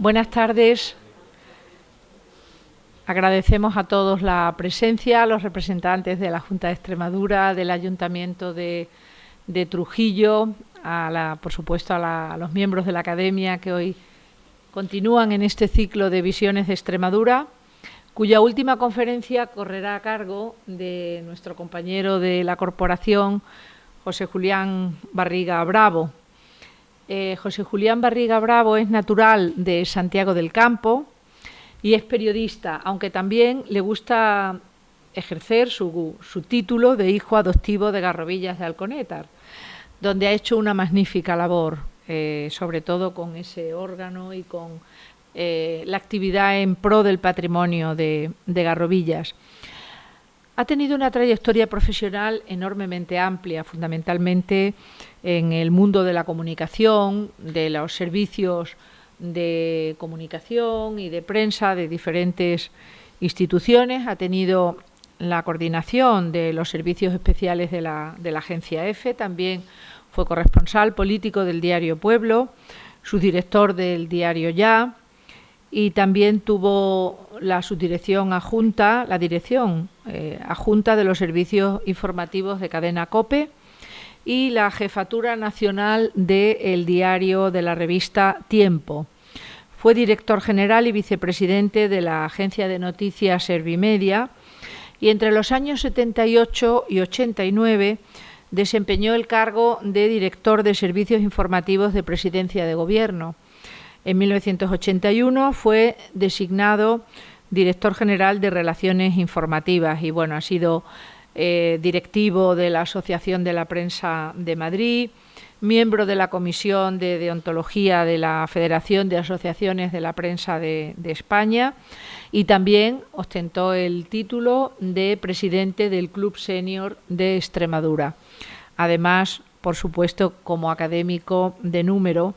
Buenas tardes. Agradecemos a todos la presencia, a los representantes de la Junta de Extremadura, del Ayuntamiento de Trujillo, por supuesto a los miembros de la Academia que hoy continúan en este ciclo de Visiones de Extremadura, cuya última conferencia correrá a cargo de nuestro compañero de la corporación, José Julián Barriga Bravo. José Julián Barriga Bravo es natural de Santiago del Campo y es periodista, aunque también le gusta ejercer su título de hijo adoptivo de Garrovillas de Alconétar, donde ha hecho una magnífica labor, sobre todo con ese órgano y con la actividad en pro del patrimonio de Garrovillas. Ha tenido una trayectoria profesional enormemente amplia, fundamentalmente en el mundo de la comunicación, de los servicios de comunicación y de prensa de diferentes instituciones. Ha tenido la coordinación de los servicios especiales de la agencia EFE, también fue corresponsal político del diario Pueblo, subdirector del diario Ya, y también tuvo la subdirección adjunta, la dirección adjunta de los servicios informativos de Cadena COPE y la jefatura nacional del diario de la revista Tiempo. Fue director general y vicepresidente de la agencia de noticias Servimedia y entre los años 78 y 89 desempeñó el cargo de director de servicios informativos de Presidencia de Gobierno. En 1981 fue designado director general de Relaciones Informativas y ha sido directivo de la Asociación de la Prensa de Madrid, miembro de la Comisión de Deontología de la Federación de Asociaciones de la Prensa de España y también ostentó el título de presidente del Club Senior de Extremadura. Además, por supuesto, como académico de número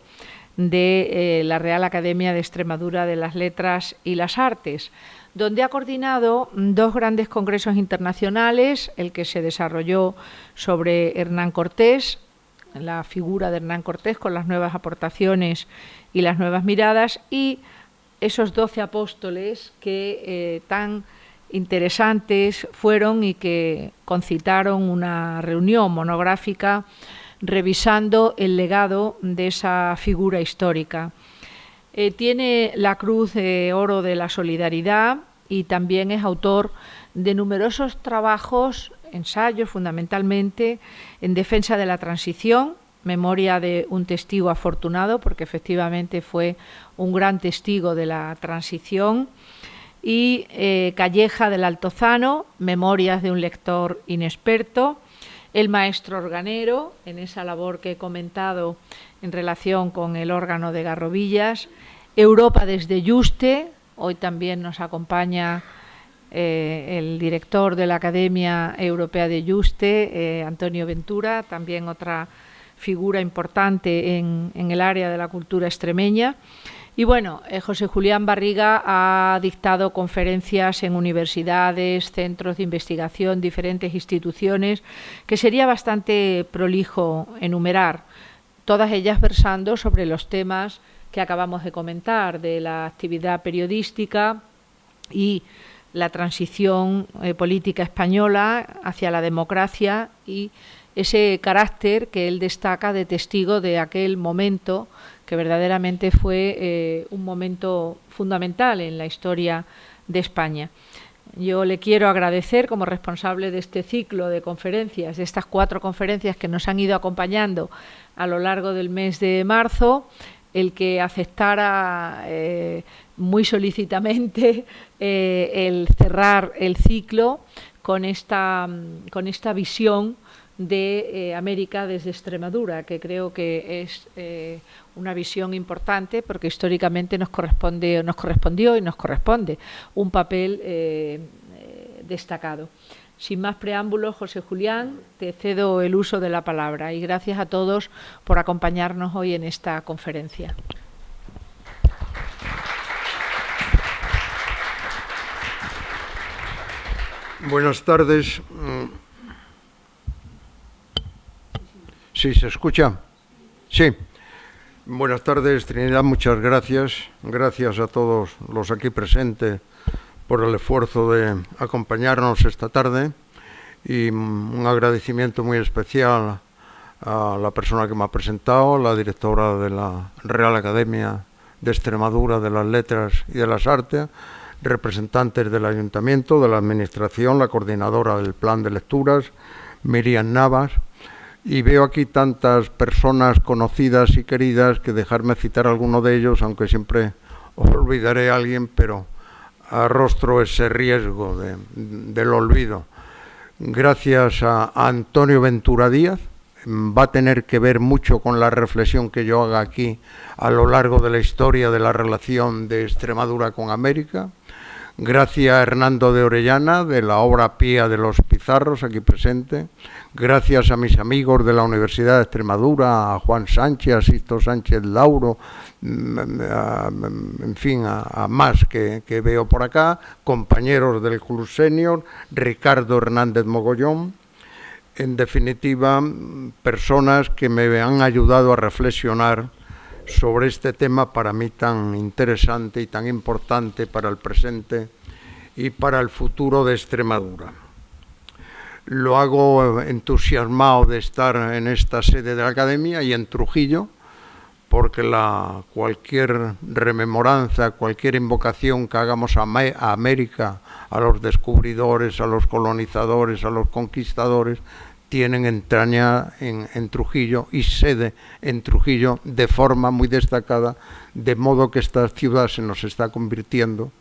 de la Real Academia de Extremadura de las Letras y las Artes, donde ha coordinado dos grandes congresos internacionales, el que se desarrolló sobre Hernán Cortés, la figura de Hernán Cortés con las nuevas aportaciones y las nuevas miradas, y esos 12 apóstoles que tan interesantes fueron y que concitaron una reunión monográfica revisando el legado de esa figura histórica. Tiene la Cruz de Oro de la Solidaridad y también es autor de numerosos trabajos, ensayos fundamentalmente, en defensa de la transición, Memoria de un testigo afortunado, porque efectivamente fue un gran testigo de la transición, y Calleja del Altozano, Memorias de un lector inexperto, El maestro organero, en esa labor que he comentado en relación con el órgano de Garrovillas, Europa desde Yuste, hoy también nos acompaña el director de la Academia Europea de Yuste, Antonio Ventura, también otra figura importante en el área de la cultura extremeña. Y José Julián Barriga ha dictado conferencias en universidades, centros de investigación, diferentes instituciones, que sería bastante prolijo enumerar, todas ellas versando sobre los temas que acabamos de comentar, de la actividad periodística y la transición política española hacia la democracia y ese carácter que él destaca de testigo de aquel momento que verdaderamente fue un momento fundamental en la historia de España. Yo le quiero agradecer como responsable de este ciclo de conferencias, de estas 4 conferencias que nos han ido acompañando a lo largo del mes de marzo, el que aceptara muy solícitamente el cerrar el ciclo con esta visión de América desde Extremadura, que creo que es una visión importante porque históricamente nos correspondió y nos corresponde un papel destacado. Sin más preámbulos, José Julián, te cedo el uso de la palabra y gracias a todos por acompañarnos hoy en esta conferencia. Buenas tardes. ¿Sí se escucha? Sí. Buenas tardes, Trinidad, muchas gracias. Gracias a todos los aquí presentes por el esfuerzo de acompañarnos esta tarde y un agradecimiento muy especial a la persona que me ha presentado, la directora de la Real Academia de Extremadura de las Letras y de las Artes, representantes del Ayuntamiento, de la Administración, la coordinadora del Plan de Lecturas, Miriam Navas. Y veo aquí tantas personas conocidas y queridas que dejarme citar alguno de ellos, aunque siempre olvidaré a alguien, pero arrostro ese riesgo del olvido. Gracias a Antonio Ventura Díaz, va a tener que ver mucho con la reflexión que yo haga aquí a lo largo de la historia de la relación de Extremadura con América. Gracias a Hernando de Orellana, de la obra Pía de los Pizarros, aquí presente. Gracias a mis amigos de la Universidad de Extremadura, a Juan Sánchez, a Sisto Sánchez Lauro, en fin, a más que veo por acá, compañeros del Club Senior, Ricardo Hernández Mogollón. En definitiva, personas que me han ayudado a reflexionar sobre este tema para mí tan interesante y tan importante para el presente y para el futuro de Extremadura. Lo hago entusiasmado de estar en esta sede de la Academia y en Trujillo, porque cualquier rememoranza, cualquier invocación que hagamos a América, a los descubridores, a los colonizadores, a los conquistadores, tienen entraña en Trujillo y sede en Trujillo de forma muy destacada, de modo que esta ciudad se nos está convirtiendo,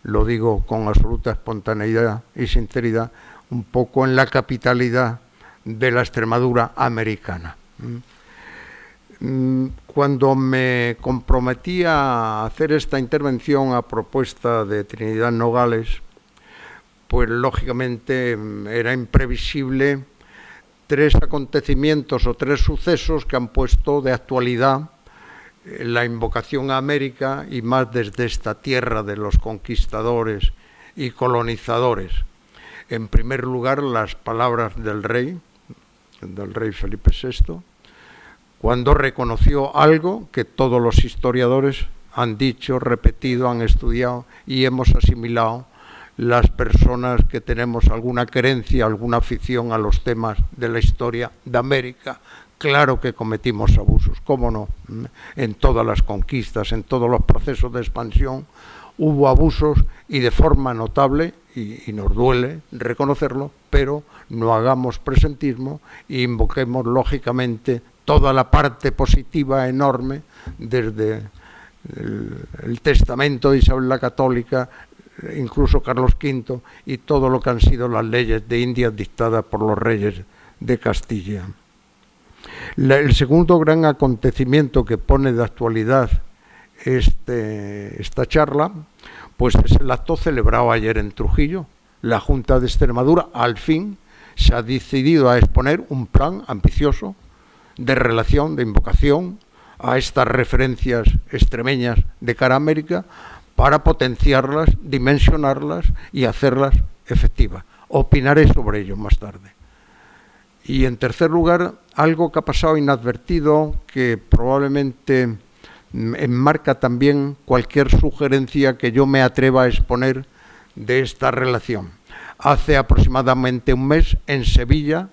lo digo con absoluta espontaneidad y sinceridad, un poco en la capitalidad de la Extremadura americana. Cuando me comprometí a hacer esta intervención a propuesta de Trinidad Nogales, pues lógicamente era imprevisible tres acontecimientos o tres sucesos que han puesto de actualidad la invocación a América y más desde esta tierra de los conquistadores y colonizadores. En primer lugar, las palabras del rey Felipe VI, cuando reconoció algo que todos los historiadores han dicho, repetido, han estudiado y hemos asimilado las personas que tenemos alguna creencia, alguna afición a los temas de la historia de América. Claro que cometimos abusos, ¿cómo no? En todas las conquistas, en todos los procesos de expansión, hubo abusos y de forma notable, y nos duele reconocerlo, pero no hagamos presentismo e invoquemos lógicamente toda la parte positiva enorme desde el testamento de Isabel la Católica, incluso Carlos V, y todo lo que han sido las leyes de Indias dictadas por los reyes de Castilla. El segundo gran acontecimiento que pone de actualidad esta charla, pues es el acto celebrado ayer en Trujillo. La Junta de Extremadura, al fin, se ha decidido a exponer un plan ambicioso de relación, de invocación a estas referencias extremeñas de cara a América, para potenciarlas, dimensionarlas y hacerlas efectivas. Opinaré sobre ello más tarde. Y en tercer lugar, algo que ha pasado inadvertido, que probablemente enmarca también cualquier sugerencia que yo me atreva a exponer de esta relación. Hace aproximadamente un mes, en Sevilla,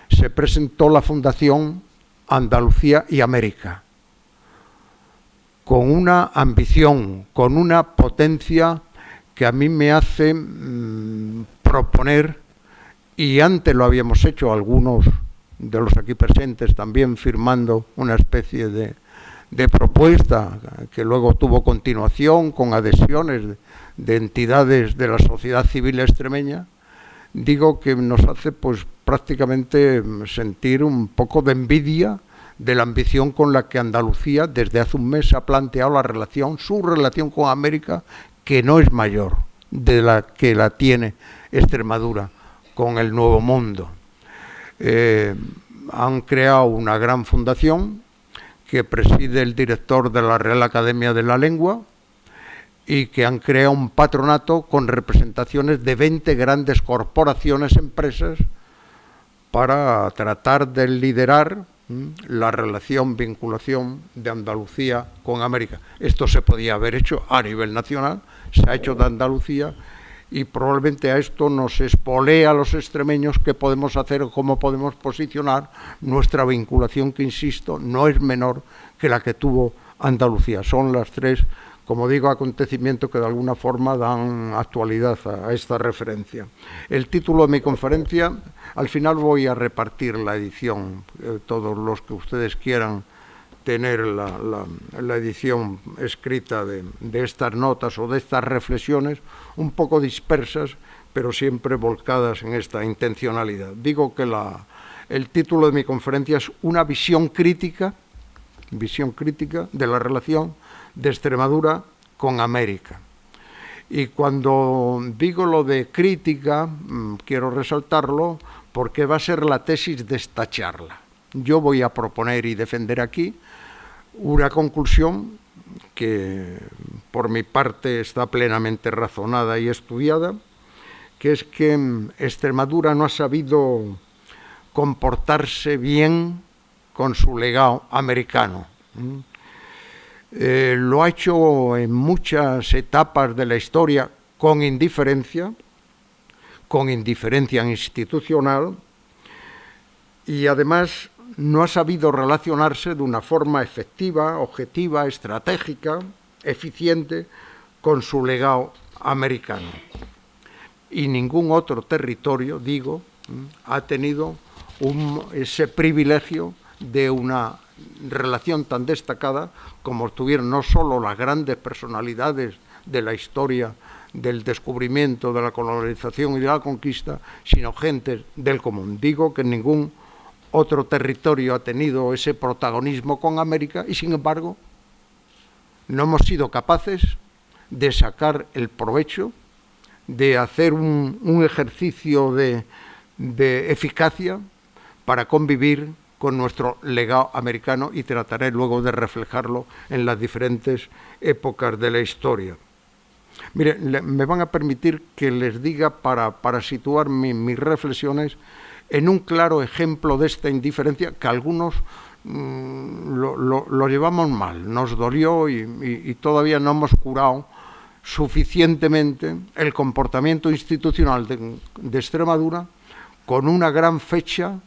se presentó la Fundación Andalucía y América, con una ambición, con una potencia que a mí me hace proponer, y antes lo habíamos hecho algunos de los aquí presentes también firmando una especie de propuesta que luego tuvo continuación con adhesiones de entidades de la sociedad civil extremeña. Digo que nos hace pues prácticamente sentir un poco de envidia de la ambición con la que Andalucía desde hace un mes ha planteado su relación con América, que no es mayor de la que la tiene Extremadura con el Nuevo Mundo. Han creado una gran fundación que preside el director de la Real Academia de la Lengua y que han creado un patronato con representaciones de 20 grandes corporaciones, empresas, para tratar de liderar la relación, vinculación de Andalucía con América. Esto se podía haber hecho a nivel nacional, se ha hecho de Andalucía, y probablemente a esto nos espolea a los extremeños qué podemos hacer o cómo podemos posicionar nuestra vinculación, que, insisto, no es menor que la que tuvo Andalucía. Son las tres, como digo, acontecimientos que de alguna forma dan actualidad a esta referencia. El título de mi conferencia, al final voy a repartir la edición, todos los que ustedes quieran tener la edición escrita de estas notas o de estas reflexiones, un poco dispersas, pero siempre volcadas en esta intencionalidad. Digo que el título de mi conferencia es una visión crítica de la relación de Extremadura con América. Y cuando digo lo de crítica, quiero resaltarlo porque va a ser la tesis de esta charla. Yo voy a proponer y defender aquí una conclusión que por mi parte está plenamente razonada y estudiada, que es que Extremadura no ha sabido comportarse bien con su legado americano. Lo ha hecho en muchas etapas de la historia con indiferencia institucional, y además no ha sabido relacionarse de una forma efectiva, objetiva, estratégica, eficiente con su legado americano. Y ningún otro territorio, digo, ha tenido ese privilegio de una relación tan destacada como tuvieron no solo las grandes personalidades de la historia del descubrimiento, de la colonización y de la conquista, sino gentes del común. Digo que ningún otro territorio ha tenido ese protagonismo con América, y sin embargo no hemos sido capaces de sacar el provecho, de hacer un ejercicio de eficacia para convivir con nuestro legado americano, y trataré luego de reflejarlo en las diferentes épocas de la historia. Mire, me van a permitir que les diga, para situar mis reflexiones, en un claro ejemplo de esta indiferencia que algunos lo llevamos mal, nos dolió y todavía no hemos curado suficientemente el comportamiento institucional de Extremadura, con una gran fecha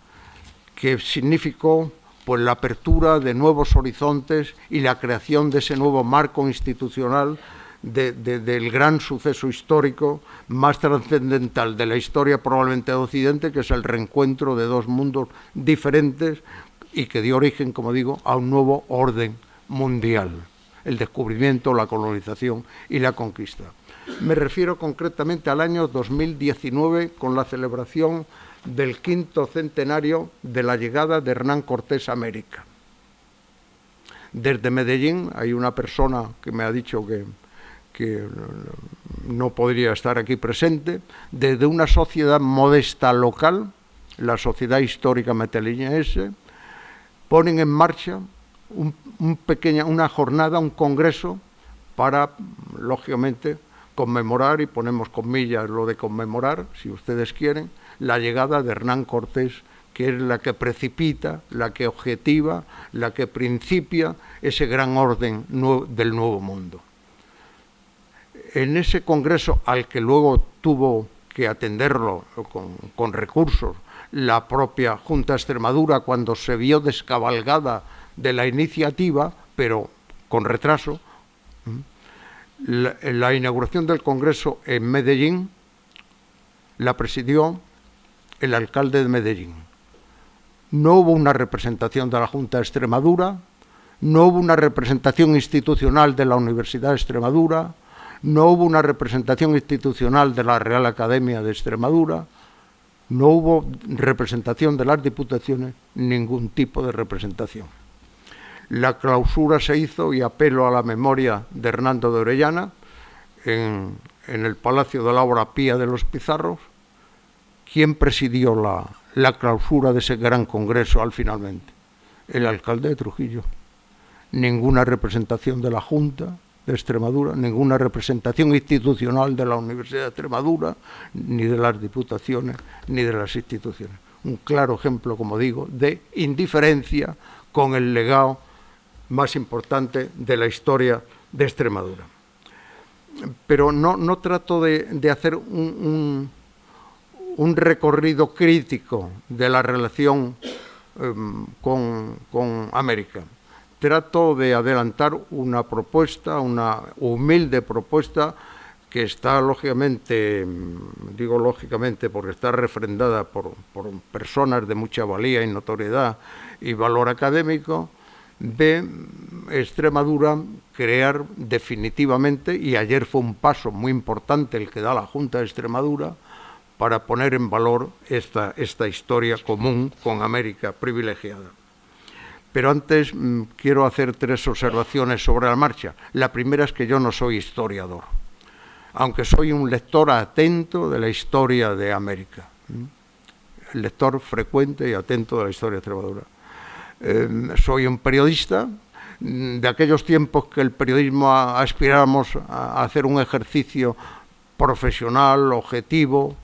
que significó pues la apertura de nuevos horizontes y la creación de ese nuevo marco institucional del gran suceso histórico más trascendental de la historia probablemente de Occidente, que es el reencuentro de dos mundos diferentes y que dio origen, como digo, a un nuevo orden mundial: el descubrimiento, la colonización y la conquista. Me refiero concretamente al año 2019, con la celebración del 5º centenario de la llegada de Hernán Cortés a América. Desde Medellín hay una persona que me ha dicho que no podría estar aquí presente, desde una sociedad modesta local, la Sociedad Histórica Medellinense, ponen en marcha una jornada, un congreso, para, lógicamente, conmemorar, y ponemos comillas lo de conmemorar, si ustedes quieren, la llegada de Hernán Cortés, que es la que precipita, la que objetiva, la que principia ese gran orden del Nuevo Mundo. En ese congreso, al que luego tuvo que atenderlo con recursos la propia Junta de Extremadura, cuando se vio descabalgada de la iniciativa, pero con retraso, la inauguración del congreso en Medellín la presidió el alcalde de Medellín. No hubo una representación de la Junta de Extremadura, no hubo una representación institucional de la Universidad de Extremadura, no hubo una representación institucional de la Real Academia de Extremadura, no hubo representación de las diputaciones, ningún tipo de representación. La clausura se hizo, y apelo a la memoria de Hernando de Orellana, en el Palacio de la Obra Pía de los Pizarros. ¿Quién presidió la clausura de ese gran congreso finalmente? El alcalde de Trujillo. Ninguna representación de la Junta de Extremadura, ninguna representación institucional de la Universidad de Extremadura, ni de las diputaciones, ni de las instituciones. un claro ejemplo, como digo, de indiferencia con el legado más importante de la historia de Extremadura. Pero no trato de hacer un recorrido crítico de la relación con América. Trato de adelantar una propuesta, una humilde propuesta que está lógicamente, digo lógicamente porque está refrendada por personas de mucha valía y notoriedad y valor académico, de Extremadura crear definitivamente, y ayer fue un paso muy importante el que da la Junta de Extremadura, para poner en valor esta historia común con América privilegiada. Pero antes quiero hacer 3 observaciones sobre la marcha. La primera es que yo no soy historiador, aunque soy un lector atento de la historia de América, lector frecuente y atento de la historia de Extremadura. Soy un periodista de aquellos tiempos que el periodismo aspirábamos a hacer un ejercicio profesional, objetivo,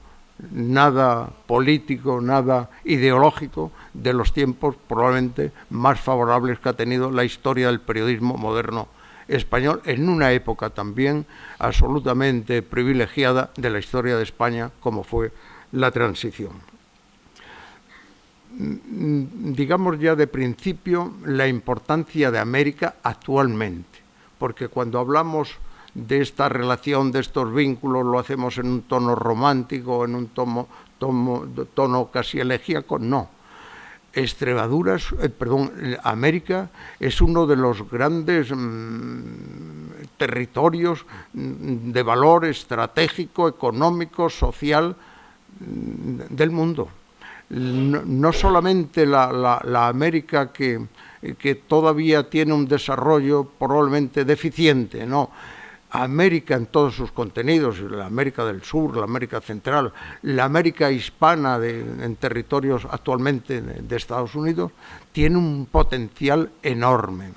nada político, nada ideológico, de los tiempos probablemente más favorables que ha tenido la historia del periodismo moderno español, en una época también absolutamente privilegiada de la historia de España, como fue la transición. Digamos ya de principio la importancia de América actualmente, porque cuando hablamos de esta relación, de estos vínculos, lo hacemos en un tono romántico, en un tono casi elegíaco. No. América es uno de los grandes territorios de valor estratégico, económico, social del mundo. No solamente la América que todavía tiene un desarrollo probablemente deficiente, no. América en todos sus contenidos, la América del Sur, la América Central, la América hispana en territorios actualmente de Estados Unidos, tiene un potencial enorme.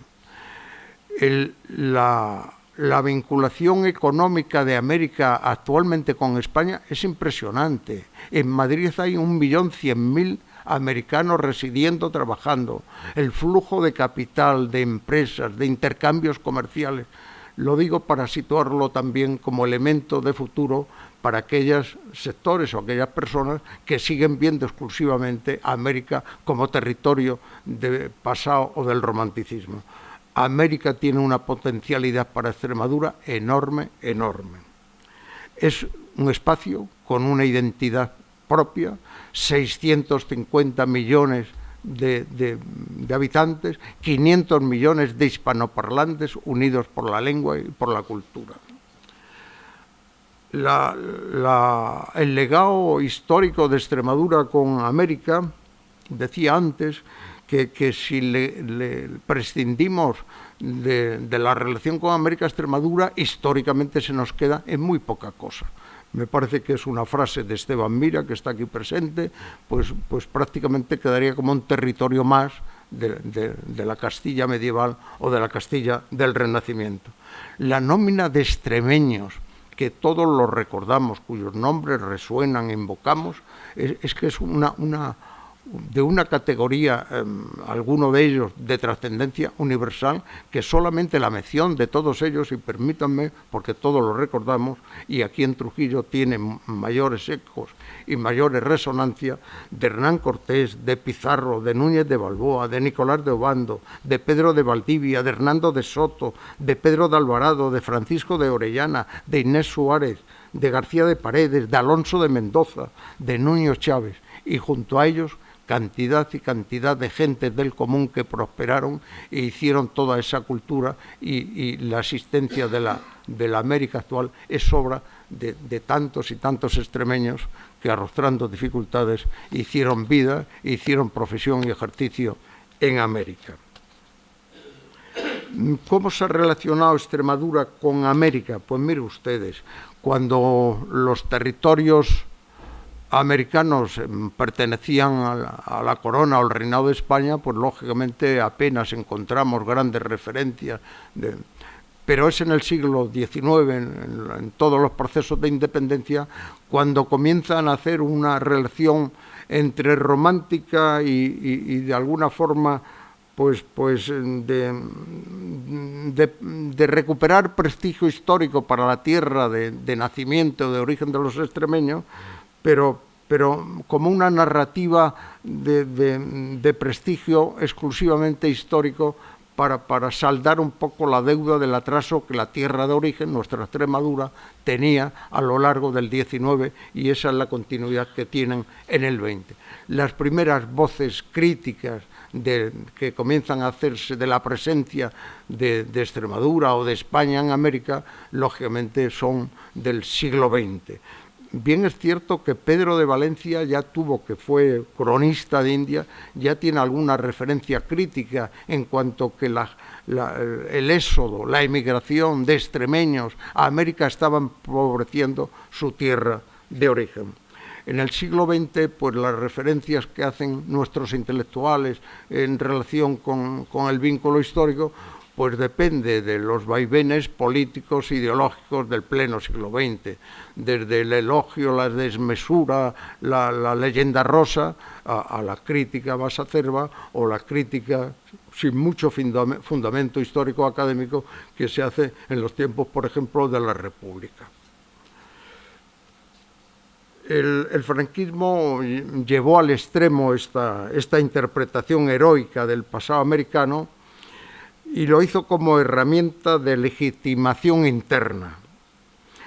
La vinculación económica de América actualmente con España es impresionante. En Madrid hay 1.100.000 americanos residiendo, trabajando. El flujo de capital, de empresas, de intercambios comerciales. Lo digo para situarlo también como elemento de futuro para aquellos sectores o aquellas personas que siguen viendo exclusivamente a América como territorio del pasado o del romanticismo. América tiene una potencialidad para Extremadura enorme, enorme. Es un espacio con una identidad propia, 650 millones de habitantes, 500 millones de hispanoparlantes unidos por la lengua y por la cultura. El legado histórico de Extremadura con América, decía antes, que si le prescindimos de la relación con América, Extremadura históricamente se nos queda en muy poca cosa. Me parece que es una frase de Esteban Mira, que está aquí presente, pues prácticamente quedaría como un territorio más de la Castilla medieval o de la Castilla del Renacimiento. La nómina de extremeños, que todos los recordamos, cuyos nombres resuenan, invocamos, es que es de una categoría, alguno de ellos de trascendencia universal, que solamente la mención de todos ellos, y permítanme, porque todos lo recordamos, y aquí en Trujillo tiene mayores ecos y mayores resonancias, de Hernán Cortés, de Pizarro, de Núñez de Balboa, de Nicolás de Obando, de Pedro de Valdivia, de Hernando de Soto, de Pedro de Alvarado, de Francisco de Orellana, de Inés Suárez, de García de Paredes, de Alonso de Mendoza, de Nuño Chávez, y junto a ellos cantidad y cantidad de gentes del común que prosperaron e hicieron toda esa cultura, y la existencia de la América actual es obra de tantos y tantos extremeños que, arrostrando dificultades, hicieron vida, hicieron profesión y ejercicio en América. ¿Cómo se ha relacionado Extremadura con América? Pues miren ustedes, cuando los territorios americanos pertenecían a la corona o al reinado de España, pues lógicamente apenas encontramos grandes referencias, pero es en el siglo XIX, en todos los procesos de independencia, cuando comienzan a hacer una relación entre romántica y de alguna forma pues de recuperar prestigio histórico para la tierra de nacimiento, de origen de los extremeños, pero como una narrativa de prestigio exclusivamente histórico para saldar un poco la deuda del atraso que la tierra de origen, nuestra Extremadura, tenía a lo largo del XIX, y esa es la continuidad que tienen en el XX. Las primeras voces críticas que comienzan a hacerse de la presencia de Extremadura o de España en América, lógicamente son del siglo XX. Bien es cierto que Pedro de Valencia que fue cronista de India, ya tiene alguna referencia crítica en cuanto que el éxodo, la emigración de extremeños a América estaban empobreciendo su tierra de origen. En el siglo XX, pues las referencias que hacen nuestros intelectuales en relación con el vínculo histórico, pues depende de los vaivenes políticos, ideológicos del pleno siglo XX, desde el elogio, la desmesura, la leyenda rosa, a la crítica más acerba o la crítica sin mucho fundamento histórico académico que se hace en los tiempos, por ejemplo, de la República. El franquismo llevó al extremo esta interpretación heroica del pasado americano y lo hizo como herramienta de legitimación interna.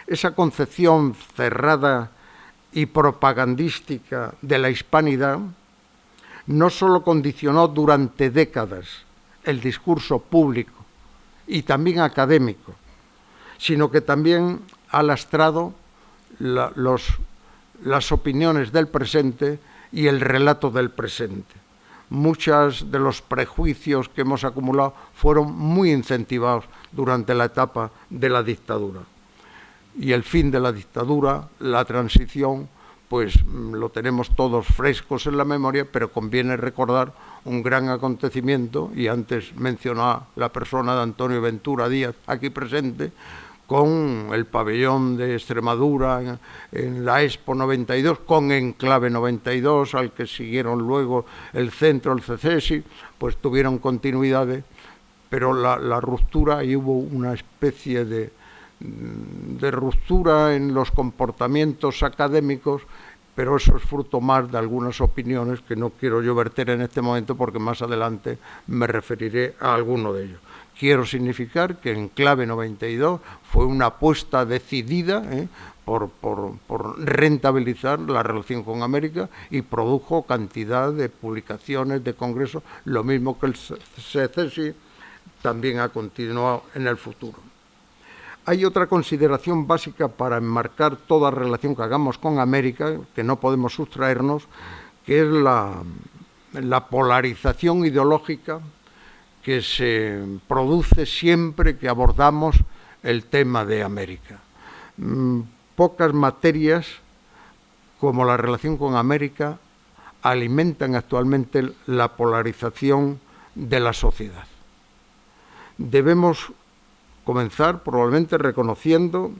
Esa concepción cerrada y propagandística de la hispanidad no solo condicionó durante décadas el discurso público y también académico, sino que también ha lastrado las opiniones del presente y el relato del presente. Muchos de los prejuicios que hemos acumulado fueron muy incentivados durante la etapa de la dictadura. Y el fin de la dictadura, la transición, pues lo tenemos todos frescos en la memoria, pero conviene recordar un gran acontecimiento, y antes mencionaba la persona de Antonio Ventura Díaz, aquí presente, con el pabellón de Extremadura en la Expo 92, con Enclave 92, al que siguieron luego el centro, el CECESI, pues tuvieron continuidades, pero la ruptura, y hubo una especie de ruptura en los comportamientos académicos, pero eso es fruto más de algunas opiniones que no quiero yo verter en este momento porque más adelante me referiré a alguno de ellos. Quiero significar que Enclave 92 fue una apuesta decidida por rentabilizar la relación con América y produjo cantidad de publicaciones, de congresos, lo mismo que el CECESI también ha continuado en el futuro. Hay otra consideración básica para enmarcar toda relación que hagamos con América, que no podemos sustraernos, que es la polarización ideológica que se produce siempre que abordamos el tema de América. Pocas materias como la relación con América alimentan actualmente la polarización de la sociedad. Debemos comenzar probablemente reconociendo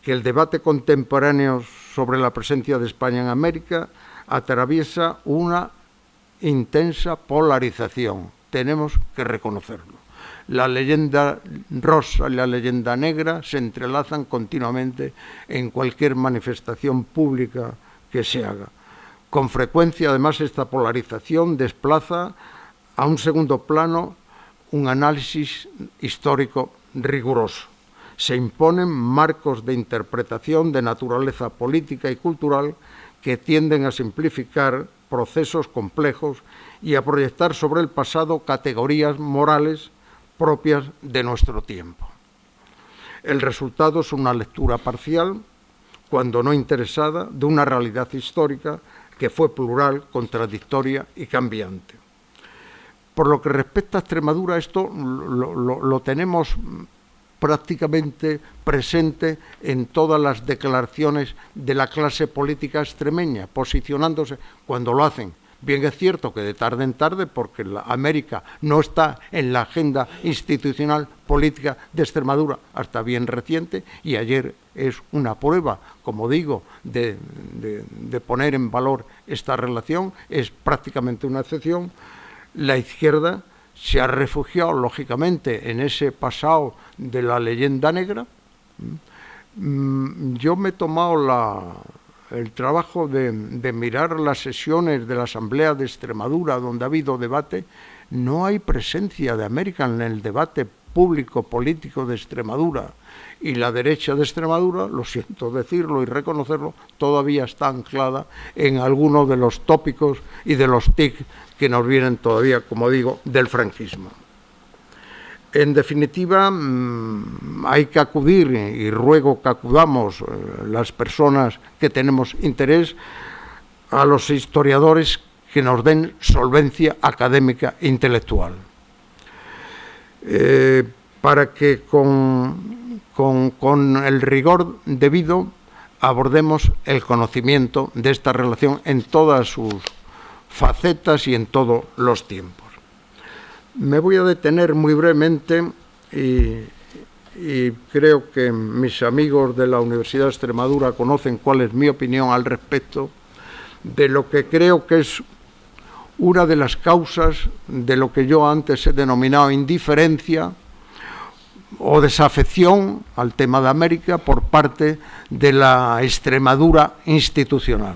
que el debate contemporáneo sobre la presencia de España en América atraviesa una intensa polarización. Tenemos que reconocerlo. La leyenda rosa y la leyenda negra se entrelazan continuamente en cualquier manifestación pública que se haga. Con frecuencia, además, esta polarización desplaza a un segundo plano un análisis histórico riguroso. Se imponen marcos de interpretación de naturaleza política y cultural que tienden a simplificar procesos complejos y a proyectar sobre el pasado categorías morales propias de nuestro tiempo. El resultado es una lectura parcial, cuando no interesada, de una realidad histórica que fue plural, contradictoria y cambiante. Por lo que respecta a Extremadura, esto lo tenemos prácticamente presente en todas las declaraciones de la clase política extremeña, posicionándose, cuando lo hacen Bien es cierto que de tarde en tarde, porque América no está en la agenda institucional política de Extremadura hasta bien reciente, y ayer es una prueba, como digo, de poner en valor esta relación, es prácticamente una excepción. La izquierda se ha refugiado, lógicamente, en ese pasado de la leyenda negra. Yo me he tomado el trabajo de mirar las sesiones de la Asamblea de Extremadura donde ha habido debate. No hay presencia de América en el debate público político de Extremadura, y la derecha de Extremadura, lo siento decirlo y reconocerlo, todavía está anclada en algunos de los tópicos y de los tics que nos vienen todavía, como digo, del franquismo. En definitiva, hay que acudir, y ruego que acudamos las personas que tenemos interés, a los historiadores que nos den solvencia académica e intelectual, para que con el rigor debido abordemos el conocimiento de esta relación en todas sus facetas y en todos los tiempos. Me voy a detener muy brevemente, y creo que mis amigos de la Universidad de Extremadura conocen cuál es mi opinión al respecto, de lo que creo que es una de las causas de lo que yo antes he denominado indiferencia o desafección al tema de América por parte de la Extremadura institucional.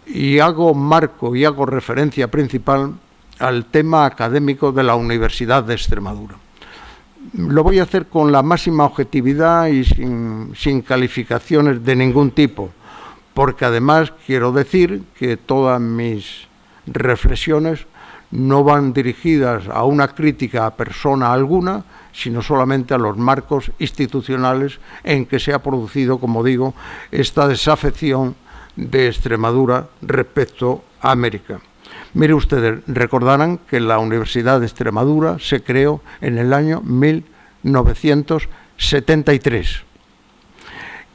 Y hago marco y hago referencia principal al tema académico de la Universidad de Extremadura. Lo voy a hacer con la máxima objetividad y sin calificaciones de ningún tipo, porque además quiero decir que todas mis reflexiones no van dirigidas a una crítica a persona alguna, sino solamente a los marcos institucionales en que se ha producido, como digo, esta desafección de Extremadura respecto a América. Mire ustedes, recordarán que la Universidad de Extremadura se creó en el año 1973,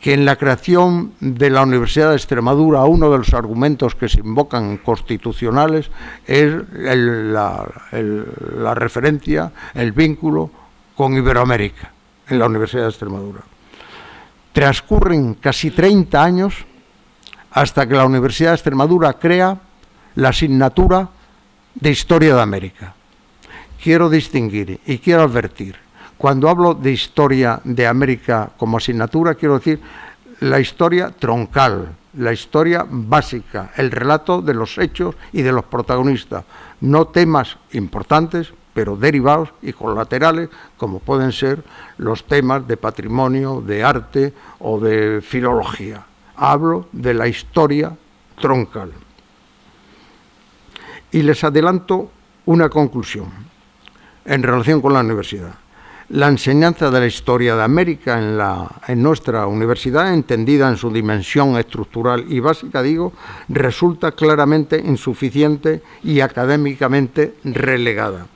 que en la creación de la Universidad de Extremadura uno de los argumentos que se invocan constitucionales es la referencia, el vínculo con Iberoamérica en la Universidad de Extremadura. Transcurren casi 30 años hasta que la Universidad de Extremadura crea la asignatura de Historia de América. Quiero distinguir y quiero advertir, cuando hablo de Historia de América como asignatura, quiero decir la historia troncal, la historia básica, el relato de los hechos y de los protagonistas, no temas importantes, pero derivados y colaterales, como pueden ser los temas de patrimonio, de arte o de filología. Hablo de la historia troncal. Y les adelanto una conclusión en relación con la universidad. La enseñanza de la historia de América en nuestra universidad, entendida en su dimensión estructural y básica, resulta claramente insuficiente y académicamente relegada.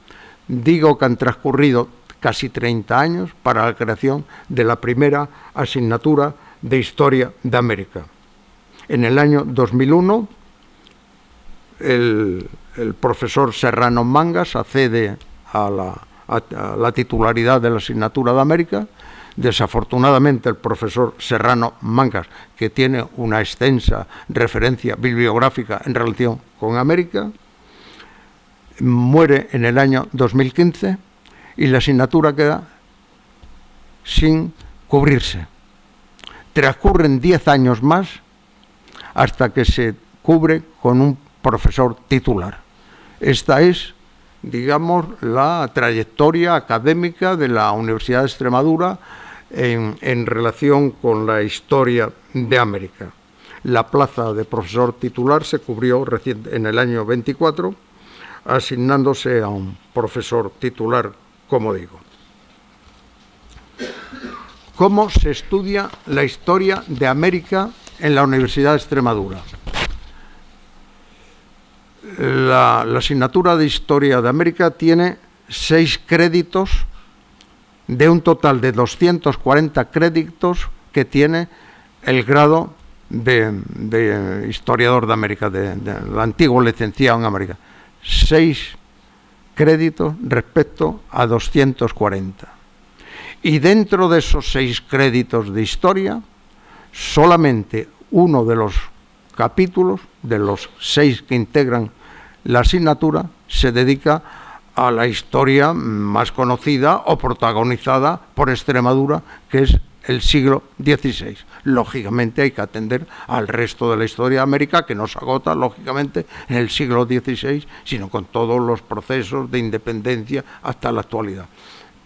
Digo que han transcurrido casi 30 años para la creación de la primera asignatura de Historia de América. En el año 2001, el profesor Serrano Mangas accede a la titularidad de la asignatura de América. Desafortunadamente, el profesor Serrano Mangas, que tiene una extensa referencia bibliográfica en relación con América, muere en el año 2015 y la asignatura queda sin cubrirse. Transcurren 10 años más hasta que se cubre con un profesor titular. Esta es, digamos, la trayectoria académica de la Universidad de Extremadura en relación con la historia de América. La plaza de profesor titular se cubrió en el año 24, asignándose a un profesor titular, como digo. ¿Cómo se estudia la historia de América en la Universidad de Extremadura? La asignatura de Historia de América tiene 6 créditos de un total de 240 créditos que tiene el grado de historiador de América, del antiguo licenciado en América. 6 créditos respecto a 240. Y dentro de esos 6 créditos de historia, solamente uno de los capítulos, de los 6 que integran la asignatura, se dedica a la historia más conocida o protagonizada por Extremadura, que es el siglo XVI. Lógicamente hay que atender al resto de la historia de América, que no se agota, lógicamente, en el siglo XVI, sino con todos los procesos de independencia hasta la actualidad.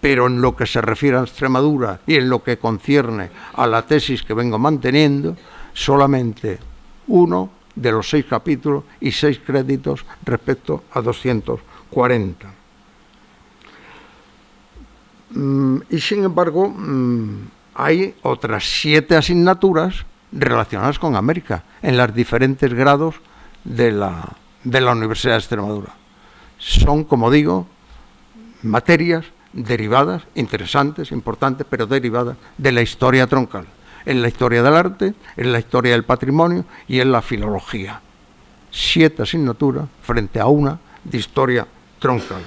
Pero en lo que se refiere a Extremadura y en lo que concierne a la tesis que vengo manteniendo, solamente uno de los 6 capítulos y 6 créditos respecto a 240. Y sin embargo, hay otras 7 asignaturas relacionadas con América en los diferentes grados de la Universidad de Extremadura. Son, como digo, materias derivadas, interesantes, importantes, pero derivadas de la historia troncal, en la historia del arte, en la historia del patrimonio y en la filología. 7 asignaturas frente a una de historia troncal.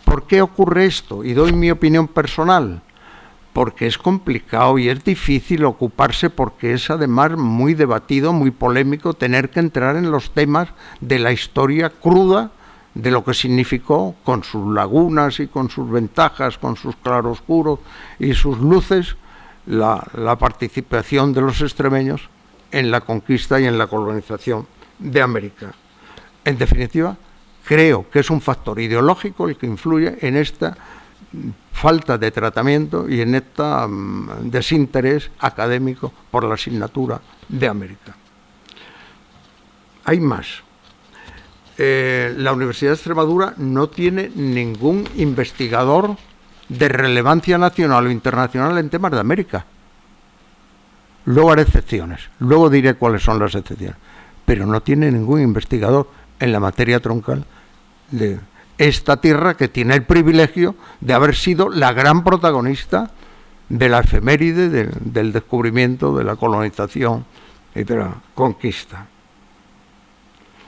¿Por qué ocurre esto? Y doy mi opinión personal. Porque es complicado y es difícil ocuparse, porque es además muy debatido, muy polémico, tener que entrar en los temas de la historia cruda, de lo que significó, con sus lagunas y con sus ventajas, con sus claroscuros y sus luces, la participación de los extremeños en la conquista y en la colonización de América. En definitiva, creo que es un factor ideológico el que influye en esta falta de tratamiento y en este desinterés académico por la asignatura de América. Hay más. La Universidad de Extremadura no tiene ningún investigador de relevancia nacional o internacional en temas de América. Luego haré excepciones, luego diré cuáles son las excepciones, pero no tiene ningún investigador en la materia troncal de esta tierra, que tiene el privilegio de haber sido la gran protagonista de la efeméride del descubrimiento, de la colonización y de la conquista.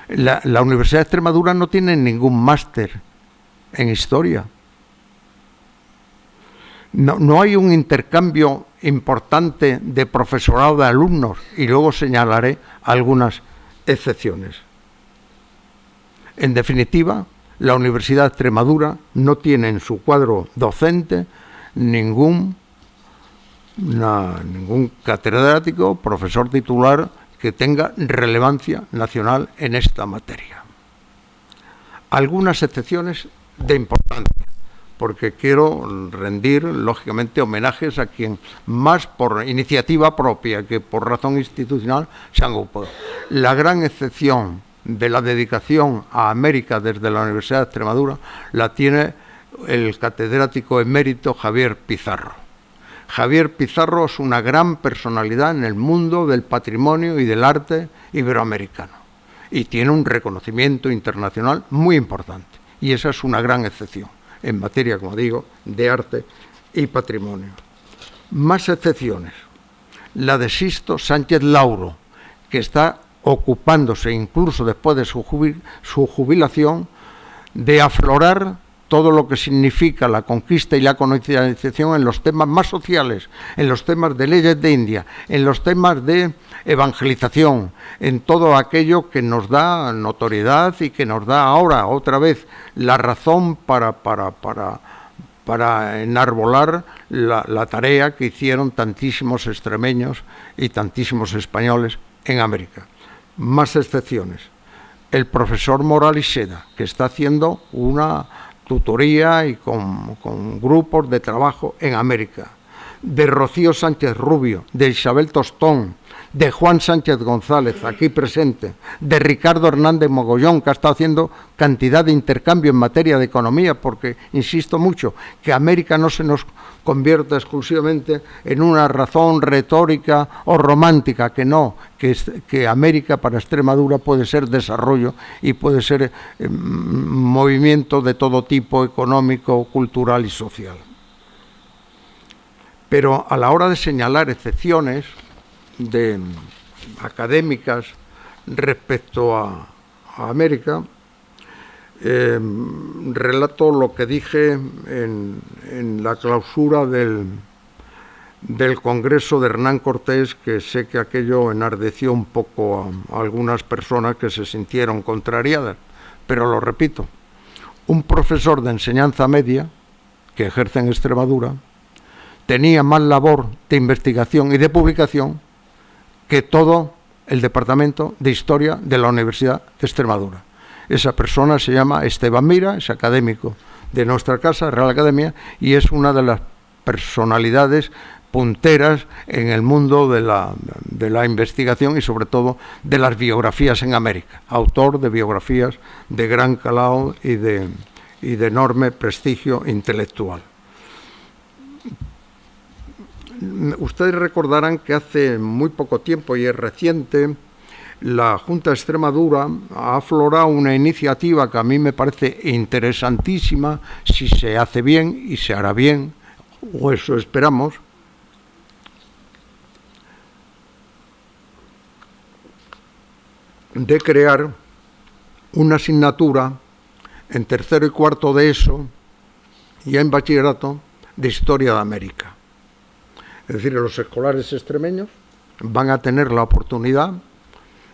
La Universidad de Extremadura no tiene ningún máster en historia. No hay un intercambio importante de profesorado de alumnos, y luego señalaré algunas excepciones. En definitiva, la Universidad de Extremadura no tiene en su cuadro docente ningún catedrático, profesor titular que tenga relevancia nacional en esta materia. Algunas excepciones de importancia, porque quiero rendir, lógicamente, homenajes a quien más por iniciativa propia que por razón institucional se han ocupado. La gran excepción de la dedicación a América desde la Universidad de Extremadura la tiene el catedrático emérito Javier Pizarro. Javier Pizarro es una gran personalidad en el mundo del patrimonio y del arte iberoamericano y tiene un reconocimiento internacional muy importante, y esa es una gran excepción en materia, como digo, de arte y patrimonio. Más excepciones. La de Sisto Sánchez Lauro, que está ocupándose, incluso después de su jubilación, de aflorar todo lo que significa la conquista y la colonización en los temas más sociales, en los temas de leyes de India, en los temas de evangelización, en todo aquello que nos da notoriedad y que nos da ahora otra vez la razón para enarbolar la tarea que hicieron tantísimos extremeños y tantísimos españoles en América. Más excepciones. El profesor Morales Seda, que está haciendo una tutoría y con grupos de trabajo en América. De Rocío Sánchez Rubio, de Isabel Tostón, de Juan Sánchez González, aquí presente, de Ricardo Hernández Mogollón, que ha estado haciendo cantidad de intercambio en materia de economía, porque insisto mucho, que América no se nos convierta exclusivamente en una razón retórica o romántica, que no, que América para Extremadura puede ser desarrollo y puede ser movimiento de todo tipo, económico, cultural y social. Pero a la hora de señalar excepciones de académicas respecto a América, relato lo que dije en la clausura del Congreso de Hernán Cortés, que sé que aquello enardeció un poco a algunas personas que se sintieron contrariadas, pero lo repito, un profesor de enseñanza media que ejerce en Extremadura tenía más labor de investigación y de publicación que todo el Departamento de Historia de la Universidad de Extremadura. Esa persona se llama Esteban Mira, es académico de nuestra casa, Real Academia, y es una de las personalidades punteras en el mundo de la investigación y sobre todo de las biografías en América, autor de biografías de gran calado y de enorme prestigio intelectual. Ustedes recordarán que hace muy poco tiempo, y es reciente, la Junta de Extremadura ha aflorado una iniciativa que a mí me parece interesantísima, si se hace bien y se hará bien, o eso esperamos, de crear una asignatura en tercero y cuarto de ESO y en bachillerato de Historia de América. Es decir, los escolares extremeños van a tener la oportunidad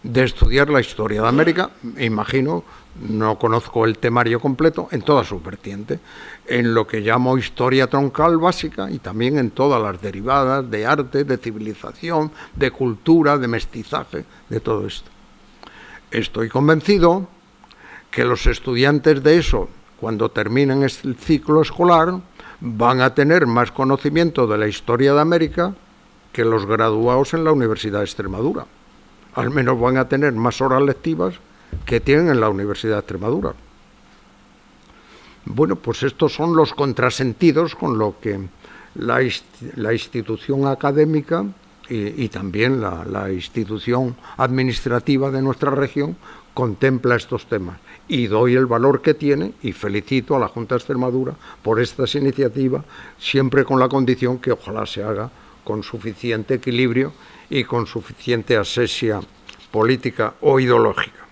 de estudiar la historia de América, imagino, no conozco el temario completo, en todas sus vertientes, en lo que llamo historia troncal básica y también en todas las derivadas de arte, de civilización, de cultura, de mestizaje, de todo esto. Estoy convencido que los estudiantes de eso, cuando terminen el ciclo escolar, van a tener más conocimiento de la historia de América que los graduados en la Universidad de Extremadura. Al menos van a tener más horas lectivas que tienen en la Universidad de Extremadura. Bueno, pues estos son los contrasentidos con lo que la institución académica y también la institución administrativa de nuestra región contempla estos temas. Y doy el valor que tiene y felicito a la Junta de Extremadura por estas iniciativas, siempre con la condición que ojalá se haga con suficiente equilibrio y con suficiente asesia política o ideológica.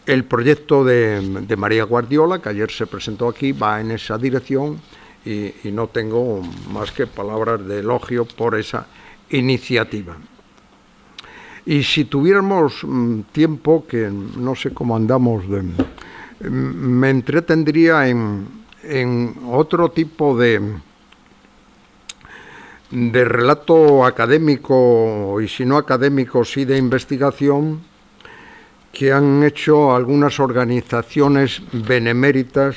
El proyecto de María Guardiola, que ayer se presentó aquí, va en esa dirección y no tengo más que palabras de elogio por esa iniciativa. Y si tuviéramos tiempo, que no sé cómo andamos, me entretendría en otro tipo de relato académico, y si no académico, sí de investigación, que han hecho algunas organizaciones beneméritas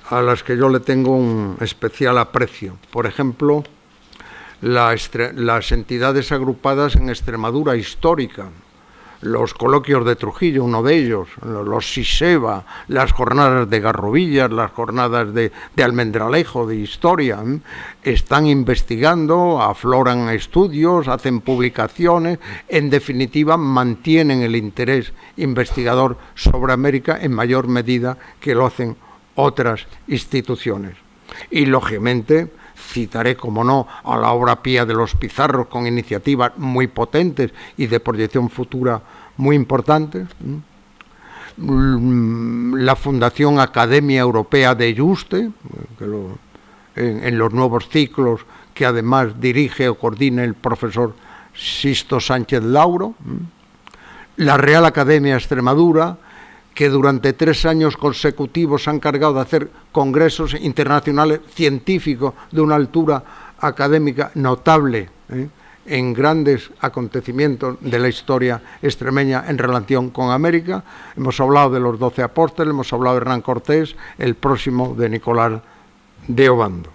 a las que yo le tengo un especial aprecio. Por ejemplo, las entidades agrupadas en Extremadura histórica, los coloquios de Trujillo, uno de ellos, los SISEBA, las jornadas de Garrovillas, las jornadas de Almendralejo, de historia, están investigando, afloran estudios, hacen publicaciones, en definitiva mantienen el interés investigador sobre América en mayor medida que lo hacen otras instituciones. Y lógicamente citaré, como no, a la obra pía de los Pizarros, con iniciativas muy potentes y de proyección futura muy importantes. La Fundación Academia Europea de Yuste, en los nuevos ciclos que además dirige o coordina el profesor Sisto Sánchez Lauro. La Real Academia de Extremadura, que durante 3 años consecutivos se han encargado de hacer congresos internacionales científicos de una altura académica notable, en grandes acontecimientos de la historia extremeña en relación con América. Hemos hablado de los 12 apóstoles, hemos hablado de Hernán Cortés, el próximo de Nicolás de Obando.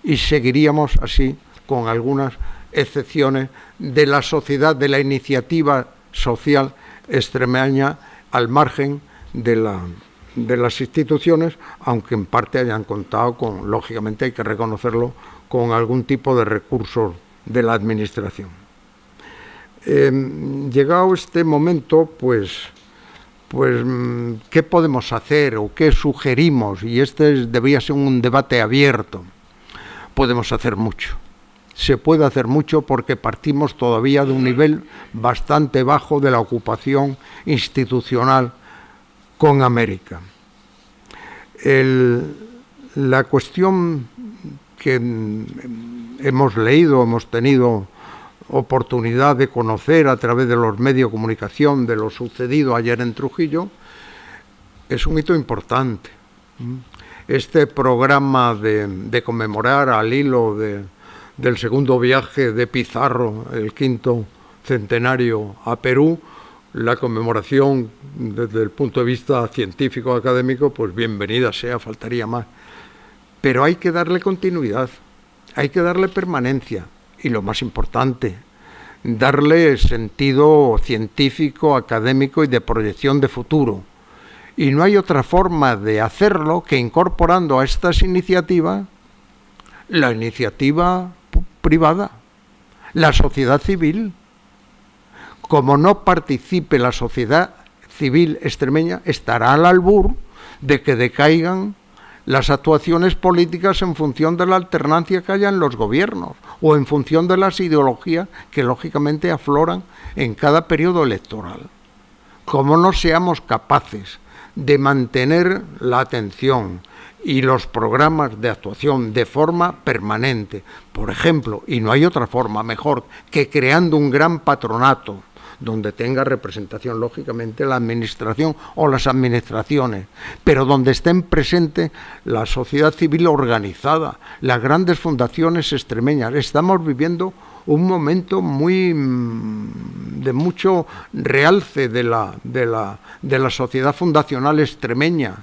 Y seguiríamos así con algunas excepciones de la sociedad, de la iniciativa social extremeña, al margen de las instituciones, aunque en parte hayan contado con, lógicamente hay que reconocerlo, con algún tipo de recursos de la administración. Llegado este momento, pues, ¿qué podemos hacer o qué sugerimos? Y debería ser un debate abierto. Podemos hacer mucho. se puede hacer mucho porque partimos todavía de un nivel bastante bajo de la ocupación institucional con América. La cuestión que hemos leído, hemos tenido oportunidad de conocer a través de los medios de comunicación de lo sucedido ayer en Trujillo, es un hito importante. Este programa de conmemorar al hilo del segundo viaje de Pizarro, el 5º centenario a Perú, la conmemoración desde el punto de vista científico académico, pues bienvenida sea, faltaría más. Pero hay que darle continuidad, hay que darle permanencia y lo más importante, darle sentido científico, académico y de proyección de futuro. Y no hay otra forma de hacerlo que incorporando a estas iniciativas la iniciativa privada, la sociedad civil. Como no participe la sociedad civil extremeña, estará al albur de que decaigan las actuaciones políticas en función de la alternancia que haya en los gobiernos o en función de las ideologías que lógicamente afloran en cada periodo electoral. Como no seamos capaces de mantener la atención y los programas de actuación de forma permanente, por ejemplo, y no hay otra forma mejor que creando un gran patronato donde tenga representación, lógicamente, la administración o las administraciones, pero donde estén presentes la sociedad civil organizada, las grandes fundaciones extremeñas. Estamos viviendo un momento de mucho realce de la sociedad fundacional extremeña.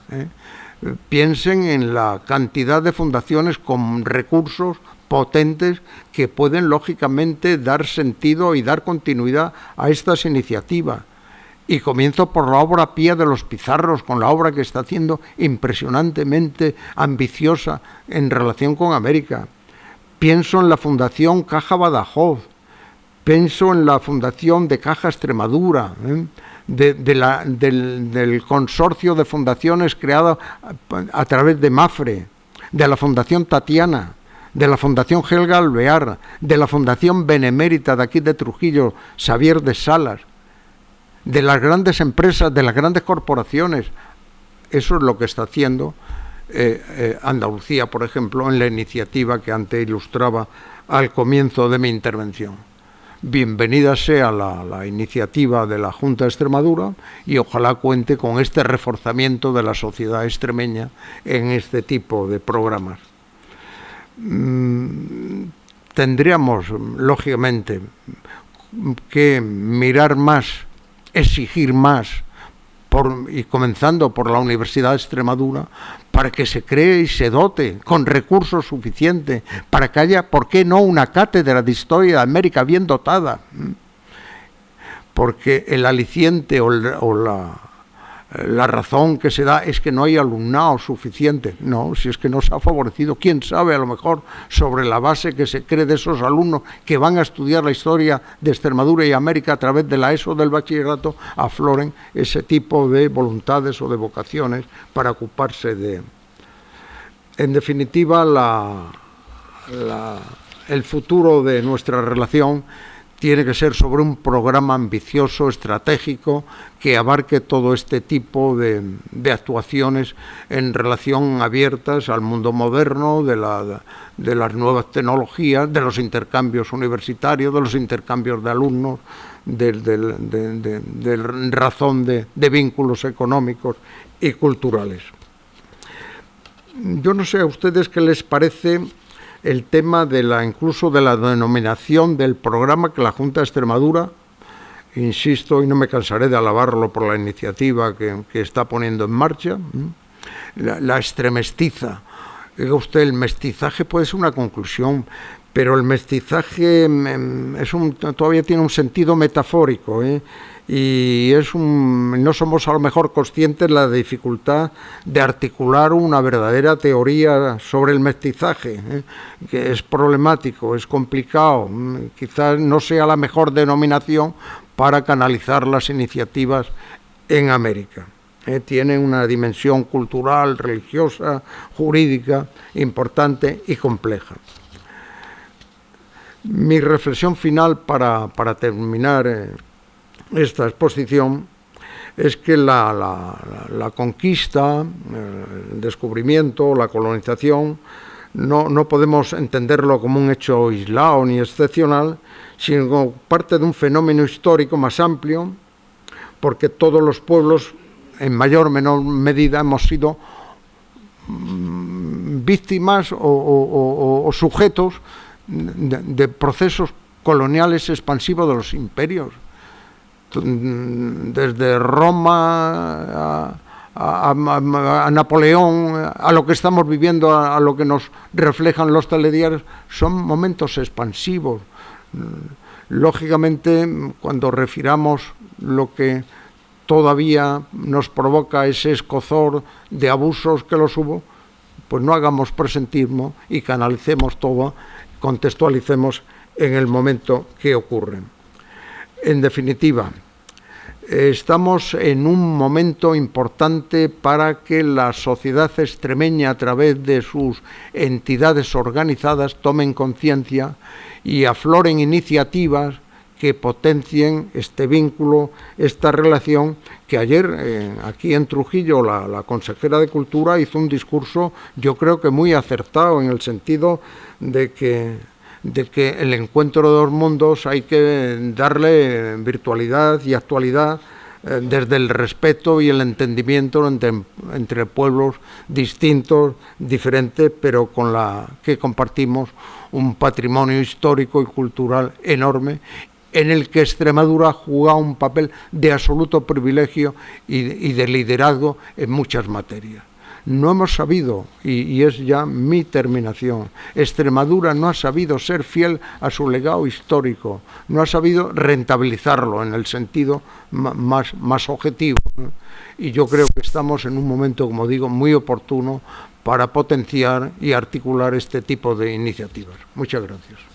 Piensen en la cantidad de fundaciones con recursos potentes que pueden lógicamente dar sentido y dar continuidad a estas iniciativas. Y comienzo por la obra Pía de los Pizarros, con la obra que está haciendo impresionantemente ambiciosa en relación con América. Pienso en la Fundación Caja Badajoz, pienso en la Fundación de Caja Extremadura, del consorcio de fundaciones creado a través de Mafre, de la Fundación Tatiana, de la Fundación Helga Alvear, de la Fundación Benemérita de aquí de Trujillo, Xavier de Salas, de las grandes empresas, de las grandes corporaciones. Eso es lo que está haciendo Andalucía, por ejemplo, en la iniciativa que antes ilustraba al comienzo de mi intervención. Bienvenida sea la iniciativa de la Junta de Extremadura y ojalá cuente con este reforzamiento de la sociedad extremeña en este tipo de programas. Tendríamos, lógicamente, que mirar más, exigir más, y comenzando por la Universidad de Extremadura, para que se cree y se dote con recursos suficientes, para que haya, ¿por qué no?, una cátedra de Historia de América bien dotada. Porque el aliciente o la razón que se da es que no hay alumnado suficiente. No, si es que no se ha favorecido, quién sabe, a lo mejor sobre la base que se cree de esos alumnos que van a estudiar la historia de Extremadura y América a través de la ESO del bachillerato, afloren ese tipo de voluntades o de vocaciones para ocuparse de... En definitiva, el futuro de nuestra relación tiene que ser sobre un programa ambicioso, estratégico, que abarque todo este tipo de actuaciones en relación abiertas al mundo moderno, de las nuevas tecnologías, de los intercambios universitarios, de los intercambios de alumnos, de razón de vínculos económicos y culturales. Yo no sé a ustedes qué les parece el tema incluso de la denominación del programa que la Junta de Extremadura, insisto, y no me cansaré de alabarlo por la iniciativa que está poniendo en marcha, la extremestiza. Diga usted, el mestizaje puede ser una conclusión, pero el mestizaje todavía tiene un sentido metafórico, y no somos a lo mejor conscientes de la dificultad de articular una verdadera teoría sobre el mestizaje, que es problemático, es complicado, quizás no sea la mejor denominación para canalizar las iniciativas en América. Tiene una dimensión cultural, religiosa, jurídica importante y compleja. Mi reflexión final para terminar esta exposición es que la conquista, el descubrimiento, la colonización, no podemos entenderlo como un hecho aislado ni excepcional, sino como parte de un fenómeno histórico más amplio, porque todos los pueblos, en mayor o menor medida, hemos sido víctimas o sujetos de procesos coloniales expansivos de los imperios. Desde Roma a Napoleón, a lo que estamos viviendo, a lo que nos reflejan los telediarios, son momentos expansivos. Lógicamente, cuando refiramos lo que todavía nos provoca ese escozor de abusos que los hubo, pues no hagamos presentismo y canalicemos todo, contextualicemos en el momento que ocurre. En definitiva, estamos en un momento importante para que la sociedad extremeña, a través de sus entidades organizadas, tomen conciencia y afloren iniciativas que potencien este vínculo, esta relación, que ayer aquí en Trujillo la consejera de Cultura hizo un discurso, yo creo que muy acertado, en el sentido de que el encuentro de los mundos hay que darle virtualidad y actualidad desde el respeto y el entendimiento entre pueblos distintos, diferentes, pero con la que compartimos un patrimonio histórico y cultural enorme, en el que Extremadura juega un papel de absoluto privilegio y de liderazgo en muchas materias. No hemos sabido, y es ya mi terminación, Extremadura no ha sabido ser fiel a su legado histórico, no ha sabido rentabilizarlo en el sentido más objetivo. Y yo creo que estamos en un momento, como digo, muy oportuno para potenciar y articular este tipo de iniciativas. Muchas gracias.